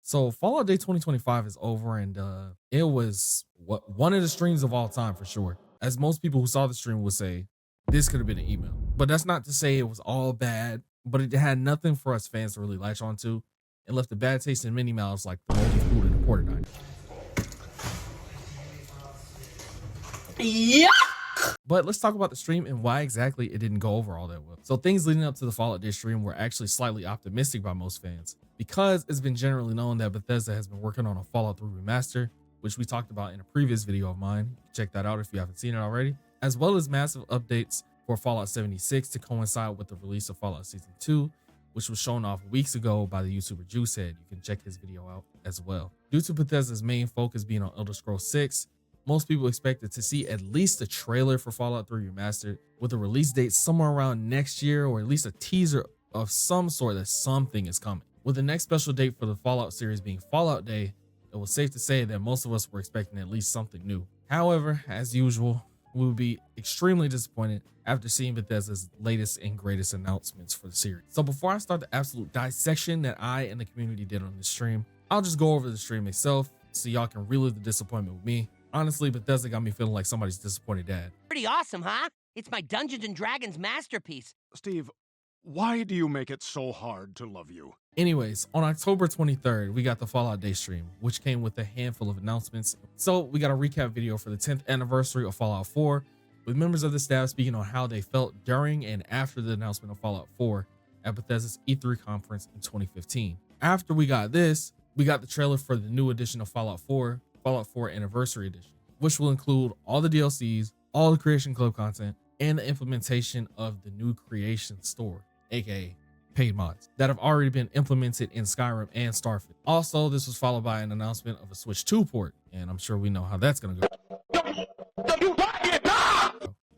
So Fallout Day 2025 is over, and it was one of the streams of all time for sure. As most people who saw the stream would say, this could have been an email. But that's not to say it was all bad, but it had nothing for us fans to really latch onto and left a bad taste in many mouths like the moldy food in the quarter diner. Yeah. But let's talk about the stream and why exactly it didn't go over all that well. So things leading up to the Fallout Day stream were actually slightly optimistic by most fans, because it's been generally known that Bethesda has been working on a Fallout 3 remaster, which we talked about in a previous video of mine. Check that out if you haven't seen it already, as well as massive updates for Fallout 76 to coincide with the release of Fallout Season 2, which was shown off weeks ago by the YouTuber Juicehead. You can check his video out as well. Due to Bethesda's main focus being on Elder Scrolls 6, most people expected to see at least a trailer for Fallout 3 Remastered with a release date somewhere around next year, or at least a teaser of some sort that something is coming. With the next special date for the Fallout series being Fallout Day, it was safe to say that most of us were expecting at least something new. However, as usual, we would be extremely disappointed after seeing Bethesda's latest and greatest announcements for the series. So before I start the absolute dissection that I and the community did on this stream, I'll just go over the stream itself so y'all can relive the disappointment with me. Honestly, Bethesda got me feeling like somebody's disappointed dad. Pretty awesome, huh? It's my Dungeons and Dragons masterpiece. Steve, why do you make it so hard to love you? Anyways, on October 23rd, we got the Fallout Day stream, which came with a handful of announcements. So we got a recap video for the 10th anniversary of Fallout 4, with members of the staff speaking on how they felt during and after the announcement of Fallout 4 at Bethesda's E3 conference in 2015. After we got this, we got the trailer for the new edition of Fallout 4, Fallout 4 Anniversary Edition, which will include all the DLCs, all the Creation Club content, and the implementation of the new Creation Store, aka paid mods, that have already been implemented in Skyrim and Starfield. Also, this was followed by an announcement of a Switch 2 port, and I'm sure we know how that's gonna go.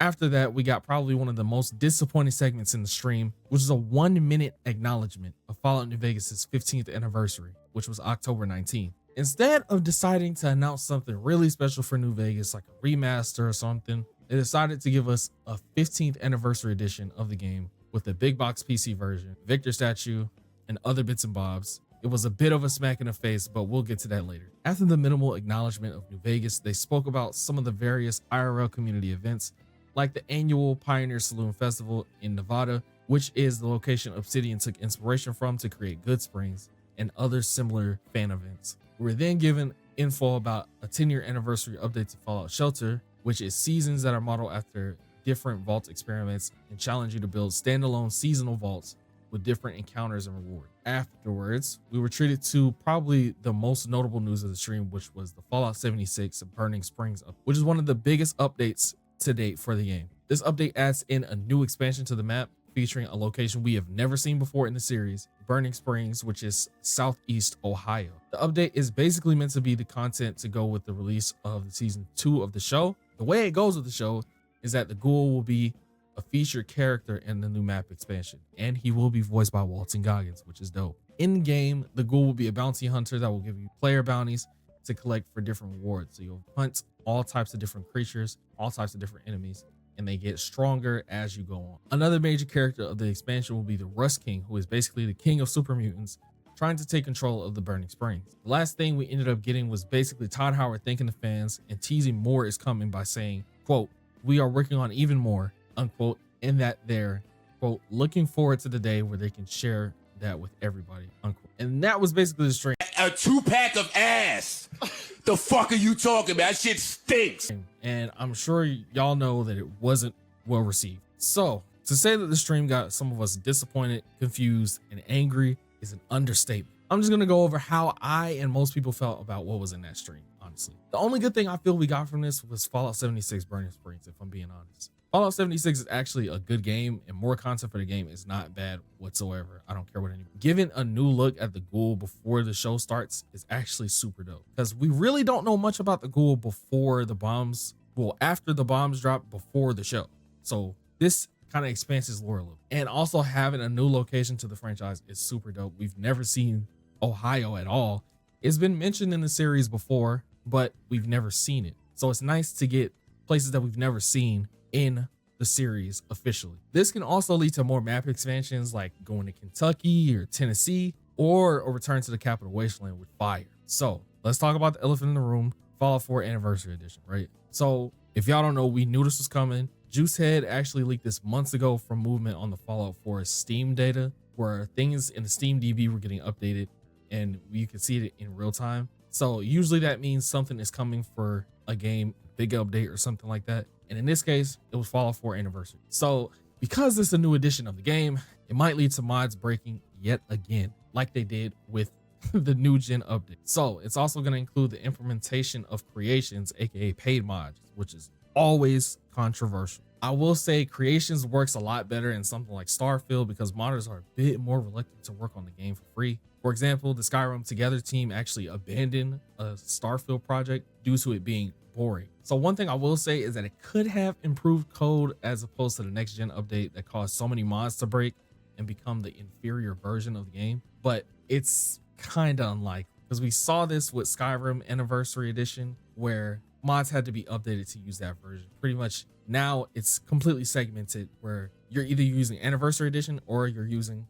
After that, we got probably one of the most disappointing segments in the stream, which is a 1-minute acknowledgement of Fallout New Vegas' 15th anniversary, which was October 19th. Instead of deciding to announce something really special for New Vegas, like a remaster or something, they decided to give us a 15th anniversary edition of the game with a big box PC version, Victor statue, and other bits and bobs. It was a bit of a smack in the face, but we'll get to that later. After the minimal acknowledgement of New Vegas, they spoke about some of the various IRL community events, like the annual Pioneer Saloon Festival in Nevada, which is the location Obsidian took inspiration from to create Good Springs, and other similar fan events. We were then given info about a 10-year anniversary update to Fallout Shelter, which is seasons that are modeled after different vault experiments and challenge you to build standalone seasonal vaults with different encounters and rewards. Afterwards, we were treated to probably the most notable news of the stream, which was the Fallout 76 Burning Springs, which is one of the biggest updates to date for the game. This update adds in a new expansion to the map, featuring a location we have never seen before in the series, Burning Springs, which is southeast Ohio. The update is basically meant to be the content to go with the release of the season 2 of the show. The way it goes with the show is that the ghoul will be a featured character in the new map expansion, and he will be voiced by Walton Goggins, which is dope. In game, the ghoul will be a bounty hunter that will give you player bounties to collect for different rewards. So you'll hunt all types of different creatures, all types of different enemies, and they get stronger as you go on. Another major character of the expansion will be the Rust King, who is basically the king of super mutants, trying to take control of the Burning Springs. The last thing we ended up getting was basically Todd Howard thanking the fans and teasing more is coming by saying, quote, "We are working on even more," unquote, and that they're, quote, "looking forward to the day where they can share that with everybody," unquote. And that was basically the stream. A 2-pack of ass. The fuck are you talking about? That shit stinks. And I'm sure y'all know that it wasn't well received. So to say that the stream got some of us disappointed, confused, and angry is an understatement. I'm just gonna go over how I and most people felt about what was in that stream, honestly. The only good thing I feel we got from this was Fallout 76 Burning Springs, if I'm being honest. Fallout 76 is actually a good game, and more content for the game is not bad whatsoever. I don't care what anyone. Giving a new look at the ghoul before the show starts is actually super dope, because we really don't know much about the ghoul before the bombs, well, after the bombs drop before the show. So this kind of expands his lore a little. And also having a new location to the franchise is super dope. We've never seen Ohio at all. It's been mentioned in the series before, but we've never seen it. So it's nice to get places that we've never seen in the series officially. This can also lead to more map expansions, like going to Kentucky or Tennessee, or a return to the capital wasteland with fire. So let's talk about the elephant in the room, Fallout 4 Anniversary Edition, right? So if y'all don't know, we knew this was coming. Juicehead actually leaked this months ago from movement on the Fallout 4 Steam data, where things in the Steam DB were getting updated and you can see it in real time. So usually that means something is coming for a game, big update or something like that. And in this case, it was Fallout 4 Anniversary. So because it's a new edition of the game, it might lead to mods breaking yet again, like they did with the new gen update. So it's also going to include the implementation of creations, aka paid mods, which is always controversial. I will say creations works a lot better in something like Starfield because modders are a bit more reluctant to work on the game for free. For example, the Skyrim Together team actually abandoned a Starfield project due to it being boring. So one thing I will say is that it could have improved code as opposed to the next gen update that caused so many mods to break and become the inferior version of the game. But it's kind of unlikely because we saw this with Skyrim Anniversary Edition where mods had to be updated to use that version. Pretty much now it's completely segmented where you're either using Anniversary Edition or you're using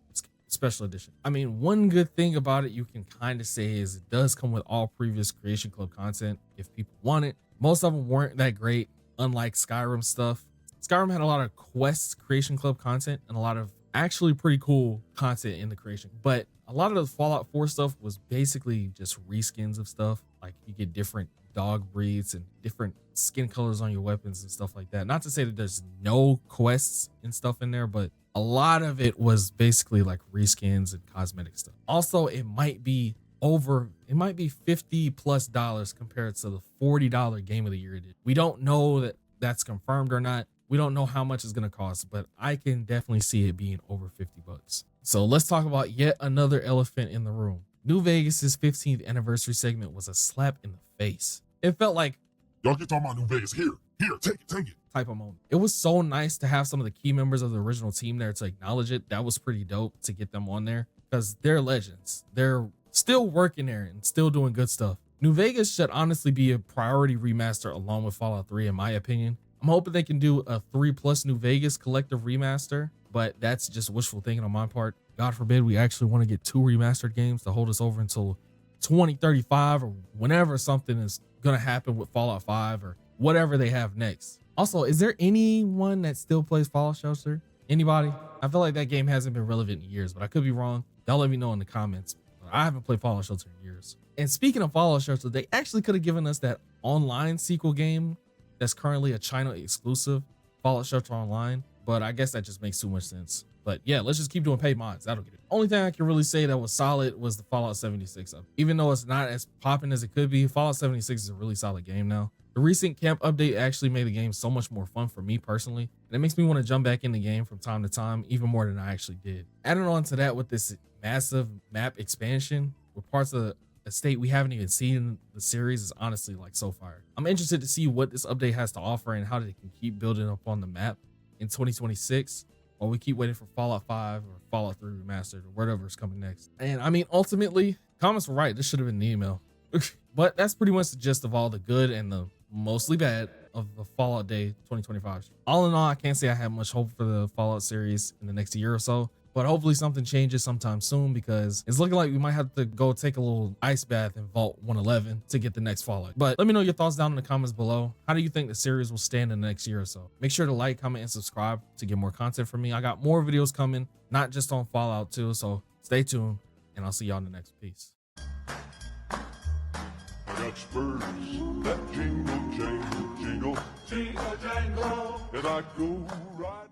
Special Edition. I mean, one good thing about it you can kind of say is it does come with all previous Creation Club content if people want it. Most of them weren't that great, unlike Skyrim stuff. Skyrim had a lot of quests, Creation Club content, and a lot of actually pretty cool content in the creation. But a lot of the Fallout 4 stuff was basically just reskins of stuff. Like you get different dog breeds and different skin colors on your weapons and stuff like that. Not to say that there's no quests and stuff in there, but a lot of it was basically like reskins and cosmetic stuff. Also, it might be $50+ compared to the $40 Game of the Year edition. We don't know that that's confirmed or not. We don't know how much it's going to cost, but I can definitely see it being over $50. So let's talk about yet another elephant in the room. New Vegas's 15th anniversary segment was a slap in the face. It felt like, y'all keep talking about New Vegas. Here, take it. Type of moment. It was so nice to have some of the key members of the original team there to acknowledge it. That was pretty dope to get them on there because they're legends. They're still working there and still doing good stuff. New Vegas should honestly be a priority remaster along with Fallout 3 in my opinion. I'm hoping they can do a 3+ New Vegas collective remaster, but that's just wishful thinking on my part. God forbid we actually want to get 2 remastered games to hold us over until 2035 or whenever something is going to happen with Fallout 5 or whatever they have next. Also, is there anyone that still plays Fallout Shelter? Anybody? I feel like that game hasn't been relevant in years, but I could be wrong. Y'all let me know in the comments. I haven't played Fallout Shelter in years. And speaking of Fallout Shelter, they actually could have given us that online sequel game that's currently a China exclusive, Fallout Shelter Online, but I guess that just makes too much sense. But yeah, let's just keep doing paid mods. That'll get it. Only thing I can really say that was solid was the Fallout 76 up. Even though it's not as popping as it could be, Fallout 76 is a really solid game now. The recent camp update actually made the game so much more fun for me personally, and it makes me want to jump back in the game from time to time, even more than I actually did. Adding on to that with this massive map expansion with parts of the estate we haven't even seen in the series is honestly like so fire. I'm interested to see what this update has to offer and how they can keep building up on the map in 2026 while we keep waiting for Fallout 5 or Fallout 3 Remastered or whatever is coming next. And I mean, ultimately, comments were right. This should have been the email. But that's pretty much the gist of all the good and the mostly bad of the Fallout Day 2025. All in all, I can't say I have much hope for the Fallout series in the next year or so, but hopefully something changes sometime soon because it's looking like we might have to go take a little ice bath in Vault 111 to get the next Fallout. But let me know your thoughts down in the comments below. How do you think the series will stand in the next year or so? Make sure to like, comment, and subscribe to get more content from me. I got more videos coming, not just on Fallout 2, so stay tuned, and I'll see y'all in the next piece. I got spurs that jingle, jangle, jingle, jingle, jangle, and I go right.